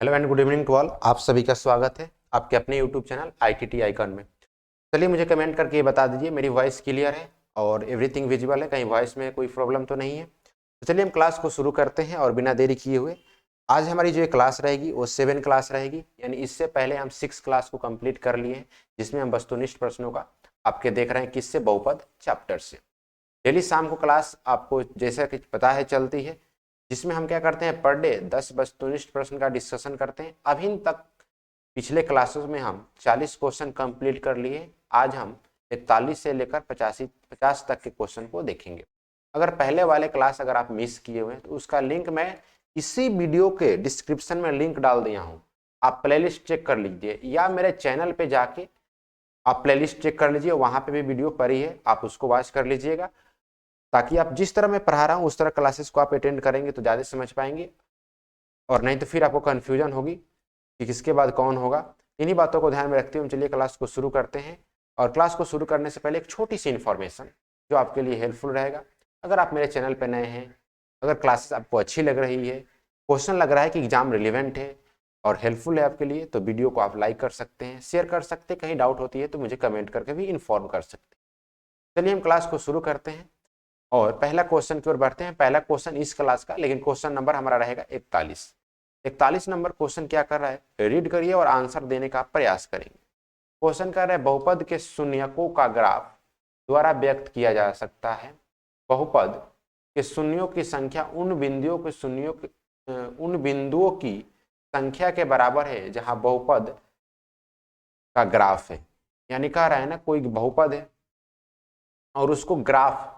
Hello and good evening to all. आप सभी का स्वागत है आपके अपने यूट्यूब चैनल ITT आइकन में। चलिए मुझे कमेंट करके ये बता दीजिए मेरी वॉइस क्लियर है और एवरीथिंग विजिबल है, कहीं वॉइस में कोई प्रॉब्लम तो नहीं है। तो चलिए हम क्लास को शुरू करते हैं और बिना देरी किए हुए आज हमारी जो ये क्लास रहेगी वो 7 क्लास रहेगी, यानी इससे पहले हम 6 क्लास को कंप्लीट कर लिए हैं जिसमें हम वस्तुनिष्ठ प्रश्नों का आपके देख रहे हैं किससे, बहुपद चैप्टर से। डेली शाम को क्लास आपको जैसा कि पता है चलती है, जिसमें हम क्या करते हैं पर डे 10 वस्तुनिष्ठ प्रश्न का डिस्कशन करते हैं। अभी तक पिछले क्लासेस में हम 40 क्वेश्चन कंप्लीट कर लिए। आज हम 41 से लेकर 50 तक के क्वेश्चन को देखेंगे। अगर पहले वाले क्लास अगर आप मिस किए हुए हैं तो उसका लिंक मैं इसी वीडियो के डिस्क्रिप्शन में लिंक डाल दिया हूं, आप प्लेलिस्ट चेक कर लीजिए या मेरे चैनल पे जाके आप प्लेलिस्ट चेक कर लीजिए, वहां पे भी वीडियो पड़ी है, आप उसको वॉच कर लीजिएगा ताकि आप जिस तरह मैं पढ़ा रहा हूँ उस तरह क्लासेस को आप अटेंड करेंगे तो ज़्यादा समझ पाएंगे, और नहीं तो फिर आपको कन्फ्यूजन होगी कि किसके बाद कौन होगा। इन्हीं बातों को ध्यान में रखते हुए चलिए क्लास को शुरू करते हैं। और क्लास को शुरू करने से पहले एक छोटी सी इन्फॉर्मेशन जो आपके लिए हेल्पफुल रहेगा। अगर आप मेरे चैनल पर नए हैं, अगर क्लासेस आपको अच्छी लग रही है, क्वेश्चन लग रहा है कि एग्जाम रिलेवेंट है और हेल्पफुल है आपके लिए, तो वीडियो को आप लाइक कर सकते हैं, शेयर कर सकते हैं, कहीं डाउट होती है तो मुझे कमेंट करके भी इन्फॉर्म कर सकते हैं। चलिए हम क्लास को शुरू करते हैं और पहला क्वेश्चन की ओर बढ़ते हैं। पहला क्वेश्चन इस क्लास का, लेकिन क्वेश्चन नंबर हमारा रहेगा 41। 41 नंबर क्वेश्चन क्या कर रहा है, रीड करिए और आंसर देने का प्रयास करेंगे। क्वेश्चन कर रहा है बहुपद के शून्यकों का ग्राफ द्वारा व्यक्त किया जा सकता है। बहुपद के शून्यों की संख्या उन बिंदुओं की संख्या के बराबर है जहां बहुपद का ग्राफ है। यानी कह रहा है ना, कोई बहुपद है और उसको ग्राफ,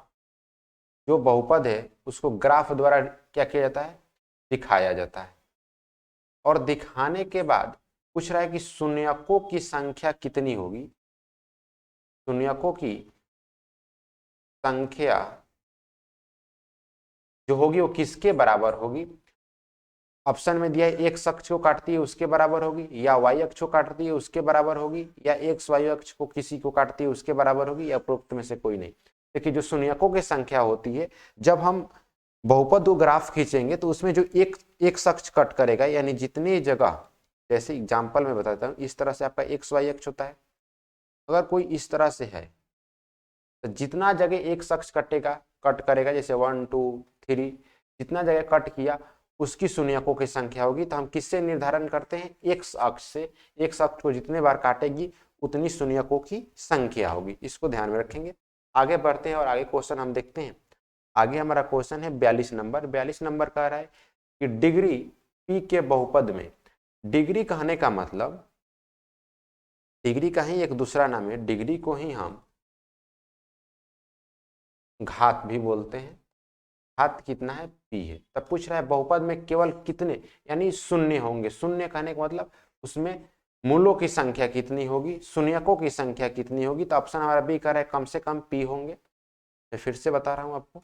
जो बहुपद है उसको ग्राफ द्वारा क्या किया जाता है, दिखाया जाता है। और दिखाने के बाद पूछ रहा है कि शून्यकों की संख्या कितनी होगी। शून्यकों की संख्या जो होगी वो किसके बराबर होगी। ऑप्शन में दिया है x अक्ष को काटती है उसके बराबर होगी, या y अक्ष को काटती है उसके बराबर होगी, या x y अक्ष को किसी को काटती है उसके बराबर होगी, या उपरोक्त में से कोई नहीं। देखिए जो शून्यकों की संख्या होती है, जब हम बहुपद ग्राफ खींचेंगे तो उसमें जो एक अक्ष कट करेगा, यानी जितनी जगह, जैसे एग्जांपल में बताता हूं, इस तरह से आपका एक्स वाई अक्ष होता है। अगर कोई इस तरह से है तो जितना जगह एक अक्ष कट करेगा, जैसे 1 2 3, जितना जगह कट किया उसकी शून्यकों की संख्या होगी। तो हम किससे निर्धारण करते हैं, एक्स अक्ष से। एक्स अक्ष को जितने बार काटेगी उतनी शून्यकों की संख्या होगी, इसको ध्यान में रखेंगे। आगे बढ़ते हैं और आगे क्वेश्चन हम देखते हैं। आगे हमारा क्वेश्चन है 42 नंबर। 42 नंबर कह रहा है कि डिग्री पी के बहुपद में, डिग्री कहने का मतलब, डिग्री का ही एक दूसरा नाम है, डिग्री को ही हम घात भी बोलते हैं। घात कितना है, पी है। तब पूछ रहा है बहुपद में केवल कितने, यानी शून्य होंगे। शून्य कहने का मतलब उसमें मूलों की संख्या कितनी होगी, शून्यकों की संख्या कितनी होगी। तो ऑप्शन हमारा बी कह रहा है कम से कम पी होंगे। मैं फिर से बता रहा हूं आपको,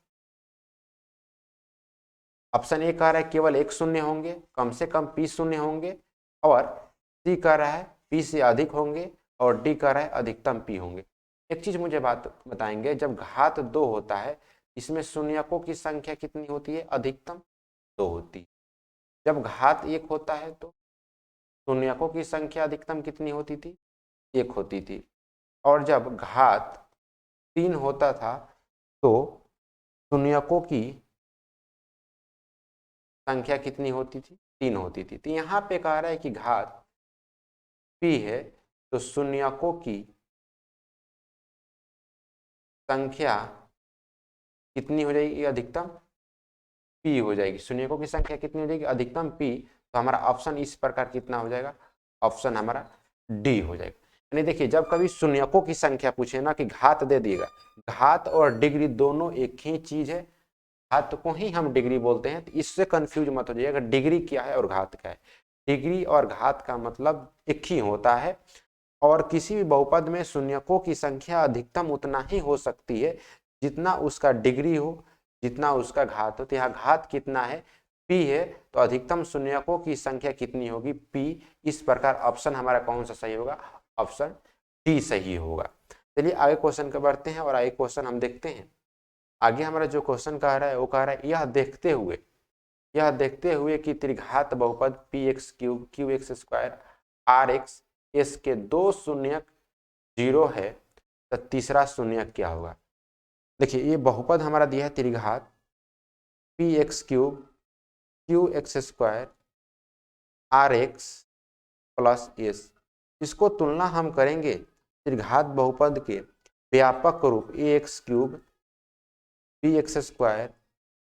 ऑप्शन ए कह रहा है केवल एक शून्य होंगे, कम से कम पी शून्य होंगे, और सी कह रहा है पी से अधिक होंगे, और डी कह रहा है अधिकतम पी होंगे। एक चीज मुझे बात बताएंगे, जब घात 2 होता है इसमें शून्यकों की संख्या कितनी होती है, अधिकतम 2 होती है। जब घात 1 होता है तो शून्यकों की संख्या अधिकतम कितनी होती थी, 1 होती थी। और जब घात 3 होता था तो शून्यकों की संख्या कितनी होती थी, 3 होती थी। तो यहाँ पे कह रहा है कि घात p है तो शून्यकों की संख्या कितनी हो जाएगी, अधिकतम p हो जाएगी। शून्यकों की संख्या कितनी हो जाएगी, अधिकतम p। तो हमारा ऑप्शन इस प्रकार कितना हो जाएगा, ऑप्शन हमारा डी हो जाएगा। यानी देखिए जब कभी शून्यकों की संख्या पूछे ना, कि घात दे दिएगा, घात और डिग्री दोनों एक ही चीज है, घात को ही हम डिग्री बोलते हैं। तो इससे कंफ्यूज मत हो जाइएगा, डिग्री क्या है और घात क्या है। डिग्री और घात का मतलब एक ही होता है, और किसी भी बहुपद में शून्यकों की संख्या अधिकतम उतना ही हो सकती है जितना उसका डिग्री हो, जितना उसका घात हो। तो यहाँ घात कितना है, p है, तो अधिकतम शून्यकों की संख्या कितनी होगी, p। इस प्रकार ऑप्शन हमारा कौन सा सही होगा, ऑप्शन डी सही होगा। चलिए आगे क्वेश्चन का बढ़ते हैं और आगे क्वेश्चन हम देखते हैं। आगे हमारा जो क्वेश्चन कह रहा है वो कह रहा है, यह देखते हुए यह देखते हुए कि त्रिघात बहुपद p x cube Q x square are x s के दो शून्यक 0 है, तो तीसरा शून्यक क्या होगा। देखिए ये बहुपद हमारा दिया है त्रिघात P x cube Q x square are x plus S. इसको तुलना हम करेंगे त्रिघात बहुपद के व्यापक रूप A x cube B x square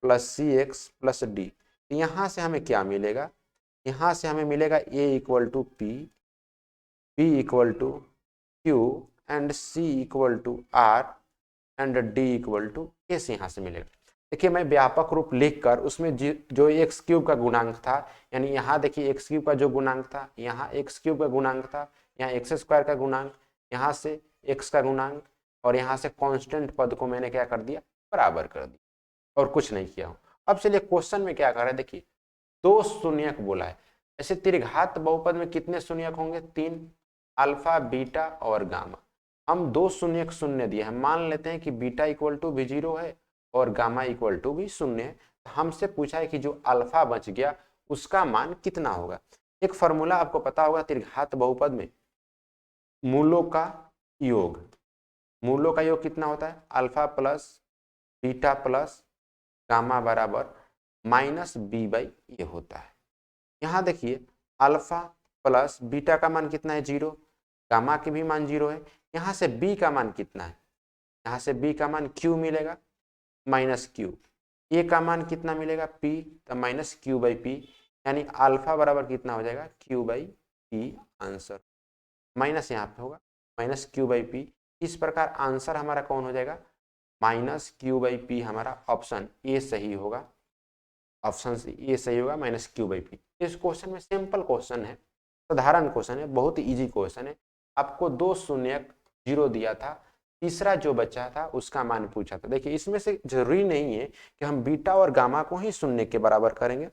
plus C x plus D. यहाँ से हमें क्या मिलेगा, यहाँ से हमें मिलेगा A equal to P, B equal to Q and C equal to R and D equal to S यहाँ से मिलेगा। देखिए मैं व्यापक रूप लिखकर उसमें जो एक्स क्यूब का गुणांक था, यानी यहाँ देखिए एक्स क्यूब का जो गुणांक था, यहाँ एक्स क्यूब का गुणांक था, यहाँ एक्स स्क्वायर का गुणांक, यहाँ से एक्स का गुणांक, और यहाँ से कांस्टेंट पद को मैंने क्या कर दिया, बराबर कर दिया और कुछ नहीं किया हूँ। अब चलिए क्वेश्चन में क्या कर रहे हैं, देखिए दो शून्यक बोला है। ऐसे त्रिघात बहुपद में कितने शून्यक होंगे, 3, अल्फा बीटा और गामा। हम दो शून्यक शून्य दिए हैं, मान लेते हैं कि बीटा इक्वल टू भी 0 है और गामा इक्वल टू भी 0 है। हमसे पूछा है कि जो अल्फा बच गया उसका मान कितना होगा। एक फॉर्मूला आपको पता होगा त्रिघात बहुपद में, मूलों का योग, मूलों का योग कितना होता है, alpha plus beta plus gamma बराबर माइनस बी बाई ए होता है। यहाँ देखिए अल्फा प्लस बीटा का मान कितना है, 0, गामा की भी मान 0 है। यहाँ से बी का मान कितना है, यहाँ से बी का मान क्यू मिलेगा माइनस क्यू, ए का मान कितना मिलेगा पी, तो माइनस क्यू बाई पी, यानी अल्फा बराबर कितना हो जाएगा, Q by P answer, minus यहाँ पे होगा माइनस क्यू बाई पी। इस प्रकार आंसर हमारा कौन हो जाएगा, माइनस क्यू बाई पी हमारा ऑप्शन ए सही होगा, ऑप्शन ए सही होगा, माइनस क्यू बाई पी। इस क्वेश्चन में सिंपल क्वेश्चन है, साधारण क्वेश्चन है, बहुत इजी क्वेश्चन है। आपको दो शून्यक 0 दिया था, तीसरा जो बचा था उसका मान पूछा था। देखिए इसमें से जरूरी नहीं है कि हम बीटा और गामा को ही शून्य के बराबर करेंगे,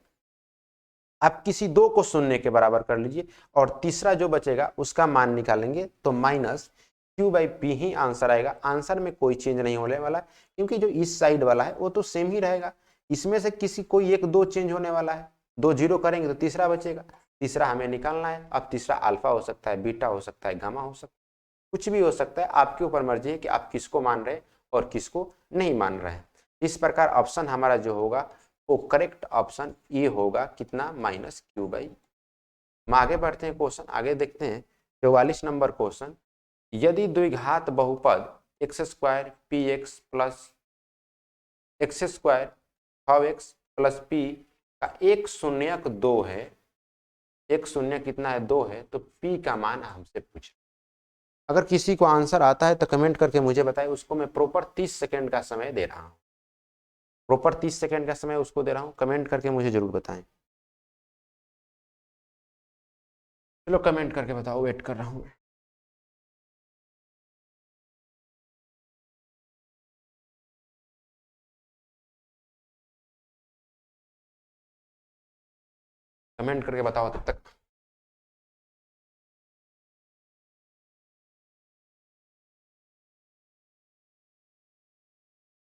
आप किसी दो को शून्य के बराबर कर लीजिए और तीसरा जो बचेगा उसका मान निकालेंगे तो minus Q by P he answer आएगा। आंसर में कोई चेंज नहीं होने वाला, क्योंकि जो इस साइड वाला है वो तो सेम ही रहेगा। इसमें से किसी कोई एक दो चेंज होने वाला है, 2 0 करेंगे तो तीसरा बचेगा, तीसरा हमें निकालना है। अब तीसरा अल्फा हो सकता है, बीटा हो सकता है, गामा हो सकता है, कुछ भी हो सकता है। आपके ऊपर मर्जी है कि आप किसको मान रहे हैं और किसको नहीं मान रहे हैं। इस प्रकार ऑप्शन हमारा जो होगा वो करेक्ट ऑप्शन ये होगा, कितना, माइनस क्यू बाई। हम आगे बढ़ते हैं, क्वेश्चन आगे देखते हैं। 44 नंबर क्वेश्चन, यदि द्विघात बहुपद x square P x plus x square 5x plus P का एक शून्यक 2 है, एक शून्य कितना है, 2 है, तो p का मान हमसे पूछे। अगर किसी को आंसर आता है तो कमेंट करके मुझे बताए, उसको मैं प्रॉपर 30 सेकेंड का समय दे रहा हूँ, प्रॉपर 30 सेकेंड का समय उसको दे रहा हूँ, कमेंट करके मुझे जरूर बताएं। चलो कमेंट करके बताओ, वेट कर रहा हूँ। कमेंट करके बताओ तब तक।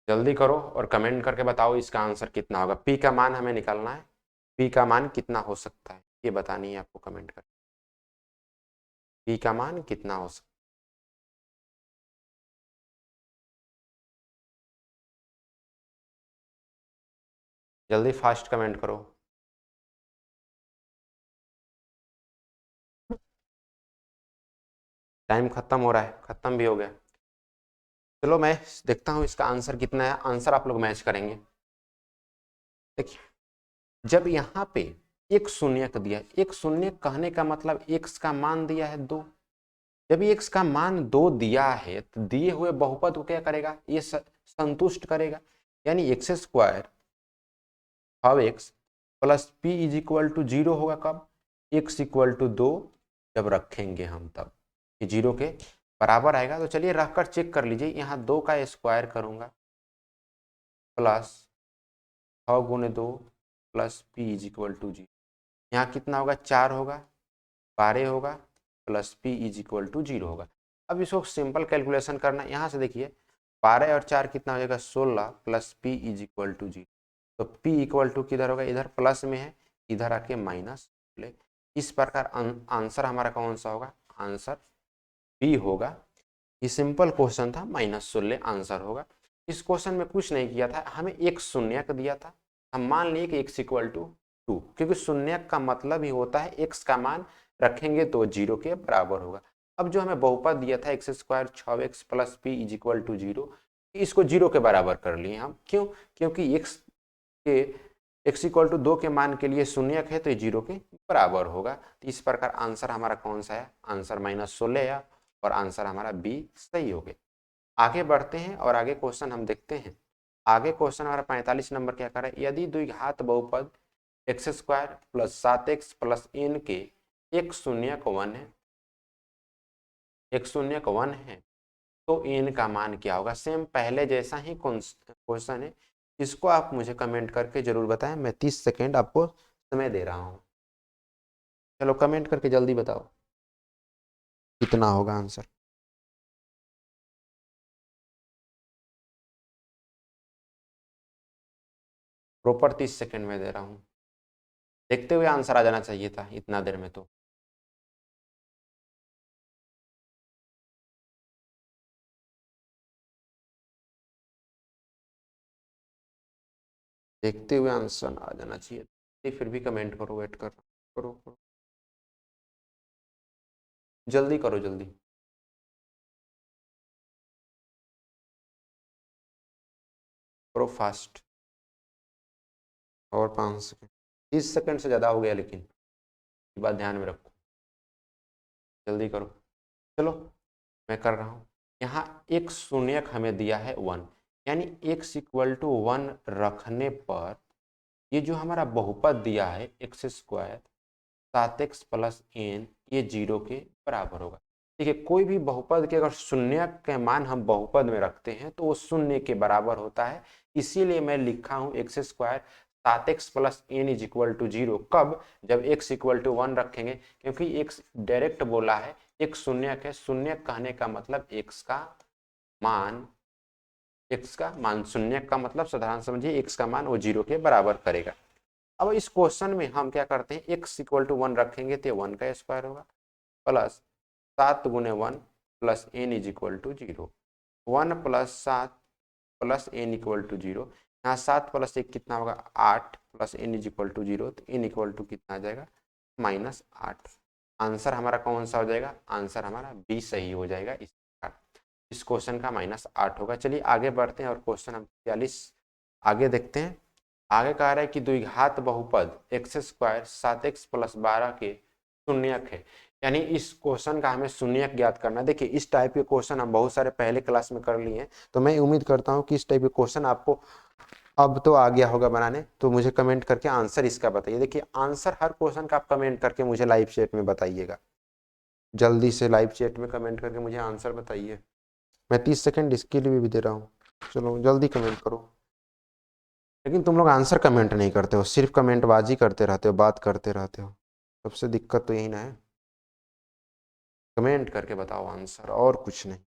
जल्दी करो और कमेंट करके बताओ इसका आंसर कितना होगा। पी का मान हमें निकालना है, पी का मान कितना हो सकता है ये बतानी है आपको, कमेंट कर पी का मान कितना हो सकता है। जल्दी फास्ट कमेंट करो। टाइम खत्म हो रहा है, खत्म भी हो गया। चलो मैं देखता हूँ इसका आंसर कितना है, आंसर आप लोग मैच करेंगे। देखिए जब यहाँ पे एक शून्यक दिया, एक शून्यक कहने का मतलब एक्स का मान दिया है 2। जब एक्स का मान 2 दिया है तो दिए हुए बहुपद को क्या करेगा, ये संतुष्ट करेगा। यानी x square 5x plus p is equal to 0 होगा कब, x इक्वल टू 2 जब रखेंगे हम, तब ये 0 के बराबर आएगा। तो चलिए रखकर चेक कर लीजिए, यहाँ 2 का स्क्वायर करूंगा प्लस 6 गुने 2 plus p is equal to 0, यहाँ कितना होगा, 4 होगा, 12 होगा, plus p is equal to 0 होगा। अब इसको सिंपल कैलकुलेशन करना, यहाँ से देखिए 12 और 4 कितना हो जाएगा, 16 plus p is equal to 0, तो p इक्वल टू किधर होगा, इधर प्लस में है, इधर आके माइनस। इस प्रकार आंसर हमारा कौन सा होगा, आंसर बी होगा। ये सिंपल क्वेश्चन था, -16 आंसर होगा। इस क्वेश्चन में कुछ नहीं किया था, हमें एक शून्यक दिया था, हम मान लिए कि x इक्वल टू 2, क्योंकि शून्यक का मतलब ही होता है x का मान रखेंगे तो 0 के बराबर होगा। अब जो हमें बहुपद दिया था x square 6x plus p is equal to 0, इसको 0 के बराबर कर लिए हम। क्यों, क्योंकि x इक्वल टू 2 के मान के लिए शून्यक है तो ये 0 के बराबर होगा। तो इस प्रकार आंसर हमारा कौन सा है, आंसर -16 है और आंसर हमारा बी सही हो गया। आगे बढ़ते हैं और आगे क्वेश्चन हम देखते हैं। आगे क्वेश्चन हमारा 45 नंबर क्या कर रहा है, यदि द्विघात बहुपद x square plus 7x plus n के एक शून्यक 1 है, एक शून्यक 1 है, तो एन का मान क्या होगा। सेम पहले जैसा ही क्वेश्चन है, इसको आप मुझे कमेंट करके जरूर बताएं। मैं 30 सेकेंड आपको समय दे रहा हूं। चलो कमेंट करके जल्दी बताओ कितना होगा आंसर। प्रॉपर 30 सेकेंड में दे रहा हूं, देखते हुए आंसर आ जाना चाहिए था इतना देर में। तो देखते हुए आंसर आ जाना चाहिए, फिर भी कमेंट करो, वेट कर करो, करो जल्दी करो, जल्दी करो, फास्ट। और 5 सेकेंड, 30 सेकेंड से ज़्यादा हो गया, लेकिन ये बात ध्यान में रखो, जल्दी करो। चलो मैं कर रहा हूँ। यहाँ एक शून्यक हमें दिया है 1, यानी x इक्वल टू 1 रखने पर ये जो हमारा बहुपद दिया है x square 7x plus N, ये 0 के बराबर होगा। देखिए कोई भी बहुपद के अगर शून्यक के मान हम बहुपद में रखते हैं तो वो शून्य के बराबर होता है। इसीलिए मैं लिखा हूँ x square 7x plus n is equal to 0। कब, जब x इक्वल टू 1 रखेंगे, क्योंकि x डायरेक्ट बोला है, एक शून्यक है, शून्यक कहने का मतलब x का मान, x का मान, शून्यक का मतलब साधारण समझिए x का मान वो 0 के बराबर करेगा। अब इस क्वेश्चन में हम क्या करते हैं, x इक्वल टू 1 रखेंगे तो 1 का स्क्वायर होगा, प्लस 7 गुने 1 plus n is equal to 0, 1 plus 7 plus n equal to 0। यहाँ 7 प्लस 1 कितना होगा, 8 plus n is equal to 0, तो एन इक्वल टू कितना आ जाएगा, -8। आंसर हमारा कौन सा हो जाएगा, आंसर हमारा बी सही हो जाएगा। इस क्वेश्चन का -8 होगा। चलिए आगे बढ़ते हैं और क्वेश्चन हम 43 आगे देखते हैं। आगे कह रहा है कि द्विघात बहुपद एक्स स्क्वायर 7x प्लस 12 के शून्यक है, यानी इस क्वेश्चन का हमें शून्यक ज्ञात करना है। देखिए इस टाइप के क्वेश्चन हम बहुत सारे पहले क्लास में कर लिए हैं, तो मैं उम्मीद करता हूं कि इस टाइप के क्वेश्चन आपको अब तो आ गया होगा बनाने। तो मुझे कमेंट करके आंसर इसका बताइए। देखिए आंसर हर क्वेश्चन का आप कमेंट करके मुझे लाइव चैट में बताइएगा, जल्दी से लाइव चैट में कमेंट करके मुझे आंसर बताइए। मैं 30 सेकेंड इसके लिए भी दे रहा हूँ, चलो जल्दी कमेंट करो। लेकिन तुम लोग आंसर कमेंट नहीं करते हो, सिर्फ कमेंटबाजी करते रहते हो, बात करते रहते हो। सबसे दिक्कत तो यही ना है, कमेंट करके बताओ आंसर, और कुछ नहीं।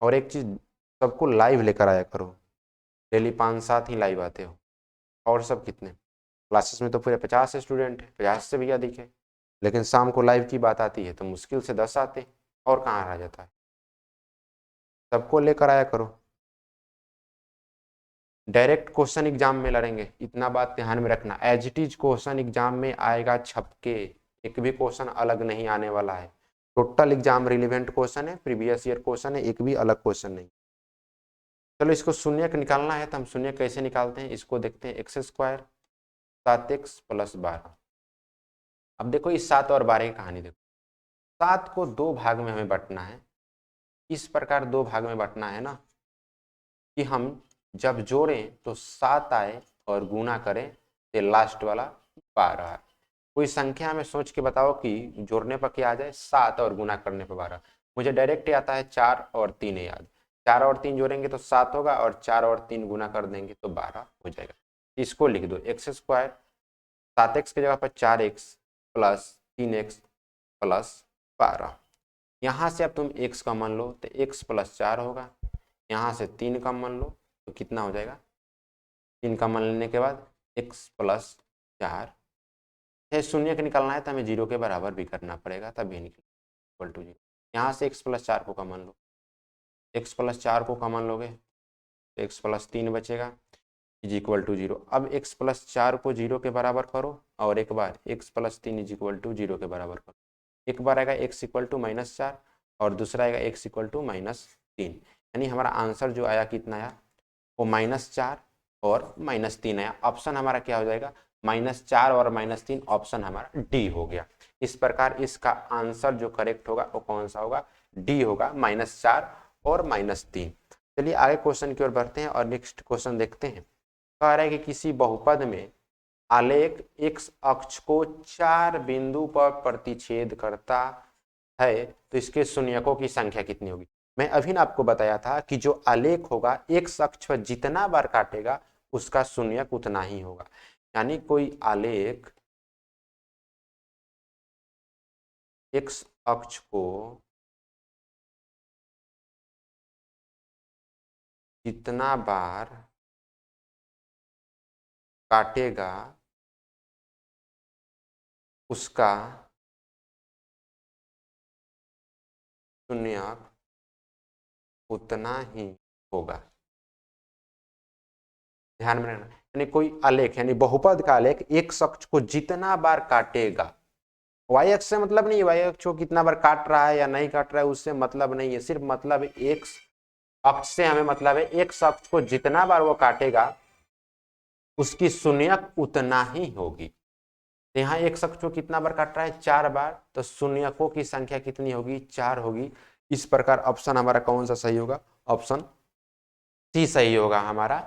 और एक चीज, सबको लाइव लेकर आया करो, डेली 5-7 ही लाइव आते हो। और सब कितने क्लासेस में तो पूरे 50 स्टूडेंट है, 50 से भी अधिक है, लेकिन शाम को लाइव की बात आती है तो मुश्किल से 10 आते हैं, और कहाँ रह जाता है। सबको लेकर आया करो। डायरेक्ट क्वेश्चन एग्जाम में लड़ेंगे, इतना बात ध्यान में रखना। As it is question exam में आएगा छपके, एक भी क्वेश्चन अलग नहीं आने वाला है। टोटल एग्जाम रिलेवेंट क्वेश्चन है, प्रीवियस ईयर क्वेश्चन है, एक भी अलग क्वेश्चन नहीं। चलो इसको शून्यक निकालना है, तो हम शून्य कैसे निकालते हैं इसको देखते हैं। X square 7x plus 12। अब देखो इस 7 और 12 की कहानी देखो। 7 को 2 भाग में हमें बांटना है, इस प्रकार 2 भाग में बांटना है ना, कि हम जब जोड़ें तो 7 आए और गुना करें तो लास्ट वाला 12 है। कोई संख्या हमें सोच के बताओ कि जोड़ने पर क्या आ जाए, 7 और गुना करने पर 12। मुझे डायरेक्ट आता है 4 और 3 याद, 4 और 3 जोड़ेंगे तो 7 होगा, और 4 और 3 गुना कर देंगे तो 12 हो जाएगा। इसको लिख दो, एक्स स्क्वायर 7x की जगह पर 4x प्लस 3x प्लस 12। यहाँ से अब तुम x का मान लो तो x प्लस 4 होगा, यहाँ से 3 का मान लो तो कितना हो जाएगा, 3 कॉमन लेने के बाद x प्लस 4 है, शून्य का निकालना है तो हमें 0 के बराबर भी करना पड़ेगा, तभी निकले इक्वल टू 0। यहाँ से x प्लस 4 को कॉमन लो, x प्लस 4 को कॉमन लोगे तो x प्लस 3 बचेगा इज इक्वल टू 0। अब x प्लस 4 को 0 के बराबर करो और एक बार x plus 3 is equal to 0 के बराबर करो। एक बार आएगा x इक्वल टू -4 और दूसरा आएगा x इक्वल टू -3, यानी हमारा आंसर जो आया कितना आया, वो -4 और -3 आया। ऑप्शन हमारा क्या हो जाएगा, -4 और -3, ऑप्शन हमारा डी हो गया। इस प्रकार इसका आंसर जो करेक्ट होगा वो कौन सा होगा, डी होगा, -4 और -3। चलिए आगे क्वेश्चन की ओर बढ़ते हैं और नेक्स्ट क्वेश्चन देखते हैं। कह रहा है कि किसी बहुपद में आलेख x अक्ष को 4 बिंदु पर प्रतिच्छेद करता है तो इसके शून्यकों की संख्या कितनी होगी। मैं अभी ना आपको बताया था कि जो आलेख होगा x अक्ष पर जितना बार काटेगा उसका शून्यक उतना ही होगा। यानी कोई आलेख x अक्ष को जितना बार काटेगा उसका शून्यक उतना ही होगा। ध्यान में रखना, यानी कोई आलेख यानी बहुपद का आलेख x अक्ष को जितना बार काटेगा, y अक्ष से मतलब नहीं है, y अक्ष को कितना बार काट रहा है या नहीं काट रहा है उससे मतलब नहीं है, सिर्फ मतलब x अक्ष से हमें मतलब है x अक्ष को जितना बार वो काटेगा उसकी शून्यक उतना ही होगी। तो यहाँ x अक्ष को कितना बार काट रहा है, 4 बार, तो शून्यकों की संख्या कितनी होगी, 4 होगी। इस प्रकार ऑप्शन हमारा कौन सा सही होगा, ऑप्शन सी सही होगा हमारा,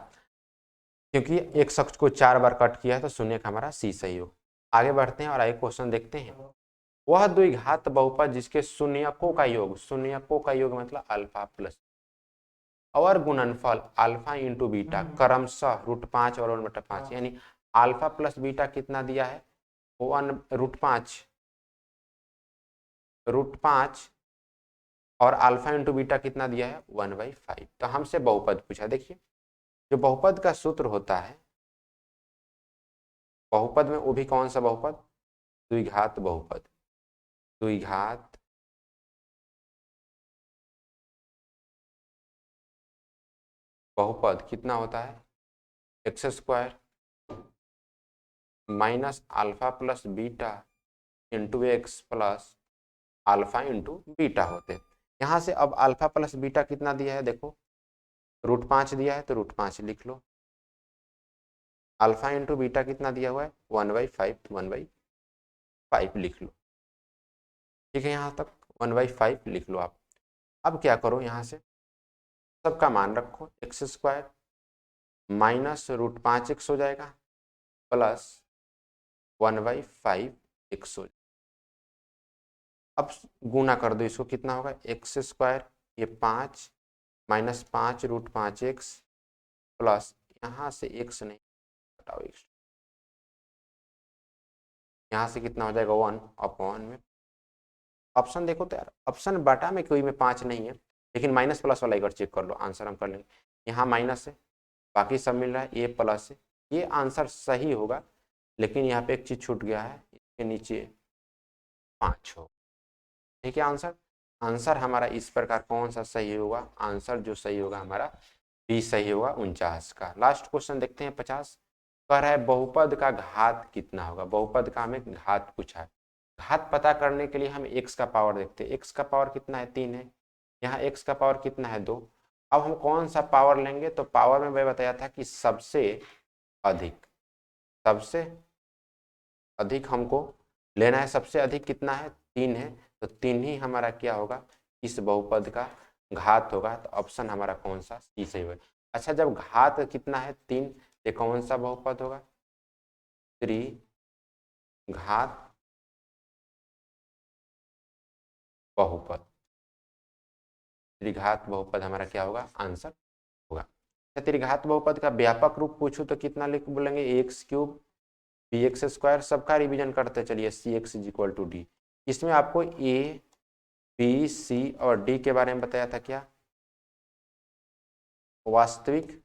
क्योंकि x अक्ष को 4 बार कट किया है तो शून्यक हमारा सी सही होगा। आगे बढ़ते हैं और आगे क्वेश्चन देखते हैं। वह द्विघात बहुपद जिसके शून्यकों का योग, शून्यकों का योग मतलब अल्फा प्लस और गुणनफल अल्फा इंटू बीटा क्रमशः √5 और 1/5, यानी अल्फा प्लस बीटा कितना दिया है, 1√5 और अल्फा इंटू बीटा कितना दिया है, 1/5। तो हमसे बहुपद पूछा। देखिए जो बहुपद का सूत्र होता है, बहुपद में वो भी कौन सा बहुपद, द्विघात बहुपद। द्विघात बहुपद कितना होता है, x² minus alpha plus beta into x plus alpha into beta होते हैं। यहाँ से अब अल्फा प्लस बीटा कितना दिया है, देखो √5 दिया है तो √5 लिख लो, अल्फा इंटू बीटा कितना दिया हुआ है 1/5 लिख लो। ठीक है, यहाँ तक 1/5 लिख लो आप। अब क्या करो, यहाँ से सबका मान रखो, x² माइनस √5x हो जाएगा प्लस 1/5x हो जाएगा। अब गुना कर दो इसको, कितना होगा, x² ये 5 माइनस 5 √5x प्लस यहाँ से x नहीं हटाओ, x यहाँ से कितना हो जाएगा 1/, में ऑप्शन देखो तो यार, ऑप्शन बटा में कोई में 5 नहीं है, लेकिन माइनस प्लस वाला एक बार चेक कर लो, आंसर हम कर लेंगे। यहाँ माइनस है, बाकी सब मिल रहा है, ये प्लस है, ये आंसर सही होगा। लेकिन यहाँ पे एक चीज छूट गया है, इसके नीचे 5 हो। ठीक है, आंसर हमारा इस प्रकार कौन सा सही होगा, आंसर जो सही होगा हमारा बी सही होगा 49 का। लास्ट क्वेश्चन देखते हैं 50। कह रहा है बहुपद का घात कितना होगा, बहुपद का हमें घात पूछा है। घात पता करने के लिए हम x का पावर देखते हैं, x का पावर कितना है 3 है, यहाँ x का पावर कितना है 2। अब हम कौन सा पावर लेंगे, तो पावर में मैं बताया था कि सबसे अधिक हमको लेना है, सबसे अधिक कितना है 3 है, तो 3 ही हमारा क्या होगा, इस बहुपद का घात होगा। तो ऑप्शन हमारा कौन सा, सी सही होगा। अच्छा, जब घात कितना है 3, ये कौन सा बहुपद होगा, त्रिघात बहुपद। त्रिघात बहुपद हमारा क्या होगा, आंसर होगा। त्रिघात बहुपद का व्यापक रूप पूछूं तो कितना लिख बोलेंगे, x³ bx², सबका रिवीजन करते चलिए, cx = d। इसमें आपको a b c और d के बारे में बताया था, क्या वास्तविक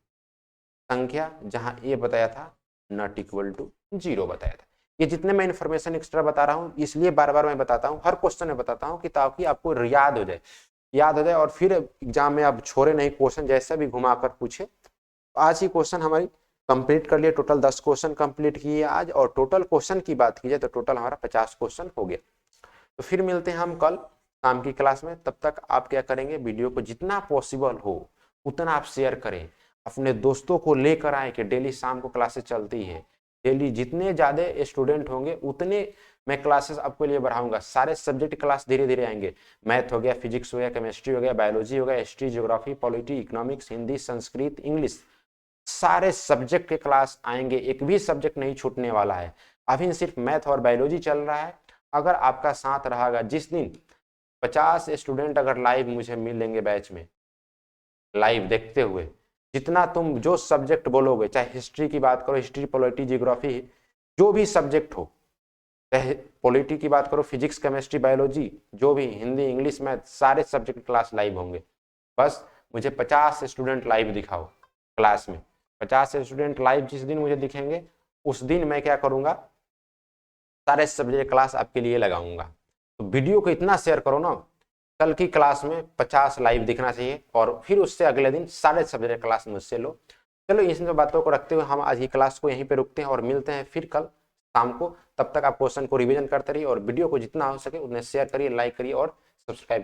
संख्या जहां ए बताया था नॉट इक्वल टू 0 बताया था। ये जितने मैं इन्फॉर्मेशन एक्स्ट्रा बता रहा हूँ इसलिए बार बार मैं बताता हूँ, हर क्वेश्चन में बताता हूँ कि ताकि आपको याद हो जाए और फिर एग्जाम में आप छोड़े नहीं, क्वेश्चन जैसा भी घुमा कर पूछे। आज ही क्वेश्चन हमारी कंप्लीट कर लिए, टोटल 10 क्वेश्चन कंप्लीट किए आज, और टोटल क्वेश्चन की बात की जाए तो टोटल हमारा 50 क्वेश्चन हो गया। तो फिर मिलते हैं हम कल शाम की क्लास में। तब तक आप क्या करेंगे, वीडियो को जितना पॉसिबल हो उतना आप शेयर करें, अपने दोस्तों को लेकर आए कि डेली शाम को क्लासेस चलती है। डेली जितने ज़्यादा स्टूडेंट होंगे उतने मैं क्लासेस आपके लिए बढ़ाऊंगा। सारे सब्जेक्ट क्लास धीरे धीरे आएंगे, मैथ हो गया, फिजिक्स हो गया, केमिस्ट्री हो गया, बायोलॉजी हो गया, history, geography, polity, economics, Hindi, Sanskrit, English, सारे सब्जेक्ट के क्लास आएंगे, एक भी सब्जेक्ट नहीं छूटने वाला है। अभी सिर्फ मैथ और बायोलॉजी चल रहा है। अगर आपका साथ रहेगा, जिस दिन 50 स्टूडेंट अगर लाइव मुझे मिलेंगे बैच में, लाइव देखते हुए, जितना तुम जो सब्जेक्ट बोलोगे, चाहे हिस्ट्री की बात करो, हिस्ट्री, पॉलिटी, जियोग्राफी, जो भी सब्जेक्ट हो, चाहे पॉलिटी की बात करो, फिजिक्स, केमिस्ट्री, बायोलॉजी, जो भी, हिंदी, इंग्लिश, मैथ, सारे सब्जेक्ट क्लास लाइव होंगे। बस मुझे 50 स्टूडेंट लाइव दिखाओ क्लास में। 50 स्टूडेंट लाइव जिस दिन मुझे दिखेंगे उस दिन मैं क्या करूंगा, सारे सब्जेक्ट क्लास आपके लिए लगाऊंगा। तो वीडियो को इतना शेयर करो ना, कल की क्लास में 50 लाइव दिखना चाहिए, और फिर उससे अगले दिन सारे सब्जेक्ट क्लास मुझसे लो। चलो इन सब बातों को रखते हुए हम आज की क्लास को यहीं पे रुकते हैं और मिलते हैं फिर कल शाम को। तब तक आप क्वेश्चन को रिवीजन करते रहिए और वीडियो को जितना हो सके उतने शेयर करिए, लाइक करिए और सब्सक्राइब